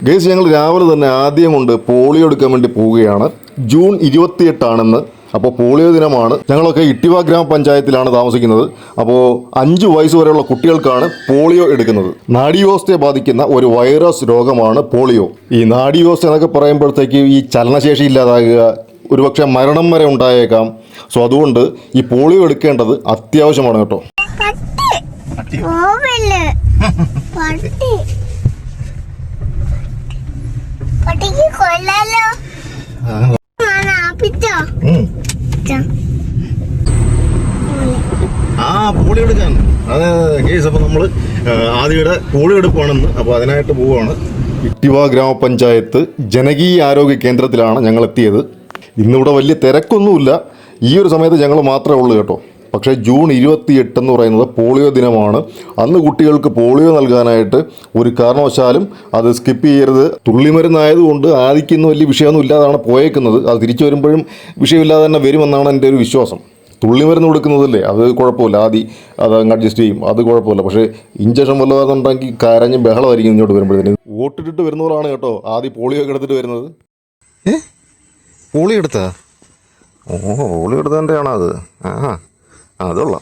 Guys, ഞങ്ങൾ രാവിലെ തന്നെ ആദ്യം കൊണ്ട് പോളിയോ എടുക്കാൻ വേണ്ടി പോവുകയാണ്. ജൂൺ 28 അപ്പോൾ പോളിയോ ദിനമാണ്. ഞങ്ങളൊക്കെ ഇട്ടിവ ഗ്രാമപഞ്ചായത്തിലാണ് താമസിക്കുന്നത്. അപ്പോൾ 5 വയസ്സ് വരെയുള്ള കുട്ടികൾക്കാണ് പോളിയോ എടുക്കുന്നത്. നാഡീവ്യവസ്ഥയെ ബാധിക്കുന്ന ഒരു വൈറസ് രോഗമാണ് പോളിയോ. ഈ നാഡീവ്യവസ്ഥ എന്നൊക്കെ പറയുമ്പോഴത്തേക്ക് ഈ ചലനശേഷി ഇല്ലാതാകുക, ഒരുപക്ഷെ മരണം വരെ ഉണ്ടായേക്കാം. സോ അതുകൊണ്ട് ഈ പോളിയോ എടുക്കേണ്ടത് അത്യാവശ്യമാണ് കേട്ടോ. പോളിയോ എടുക്കാൻ അതെ കേസ്. അപ്പോൾ നമ്മൾ ആദ്യയുടെ പോളിയോ എടുപ്പാണെന്ന്, അപ്പോൾ അതിനായിട്ട് പോവുകയാണ്. ഇട്ടിവ ഗ്രാമപഞ്ചായത്ത് ജനകീയ ആരോഗ്യ കേന്ദ്രത്തിലാണ് ഞങ്ങൾ എത്തിയത്. ഇന്നിവിടെ വലിയ തിരക്കൊന്നുമില്ല. ഈ ഒരു സമയത്ത് ഞങ്ങൾ മാത്രമേ ഉള്ളൂ കേട്ടോ. പക്ഷേ ജൂൺ 28 എന്ന് പറയുന്നത് പോളിയോ ദിനമാണ്. അന്ന് കുട്ടികൾക്ക് പോളിയോ നൽകാനായിട്ട് ഒരു കാരണവശാലും അത് സ്കിപ്പ് ചെയ്യരുത്. തുള്ളിമരുന്നായതുകൊണ്ട് ആദിക്കൊന്നും വലിയ വിഷയമൊന്നും ഇല്ലാതാണ് പോയേക്കുന്നത്. അത് തിരിച്ചു വരുമ്പോഴും വിഷയമില്ലാതെ തന്നെ വരുമെന്നാണ് എൻ്റെ ഒരു വിശ്വാസം. തുള്ളിമരുന്ന് കൊടുക്കുന്നതല്ലേ, അത് കുഴപ്പമില്ല, അത് അങ്ങ് അഡ്ജസ്റ്റ് ചെയ്യും, അത് കുഴപ്പമില്ല. പക്ഷേ ഇഞ്ചക്ഷൻ വല്ലതാണെന്നുണ്ടെങ്കിൽ കരഞ്ഞ് ബഹളമായിരിക്കും ഇങ്ങോട്ട് വരുമ്പോഴത്തേന്. വോട്ടിട്ടിട്ട് വരുന്നവരാണ് കേട്ടോ ആദ്യം പോളിയോ ഒക്കെ എടുത്തിട്ട് വരുന്നത്. പോളിയോ എടുത്താ? പോളിയോ എടുത്തതിൻ്റെ ആണോ അത്? അതുള്ള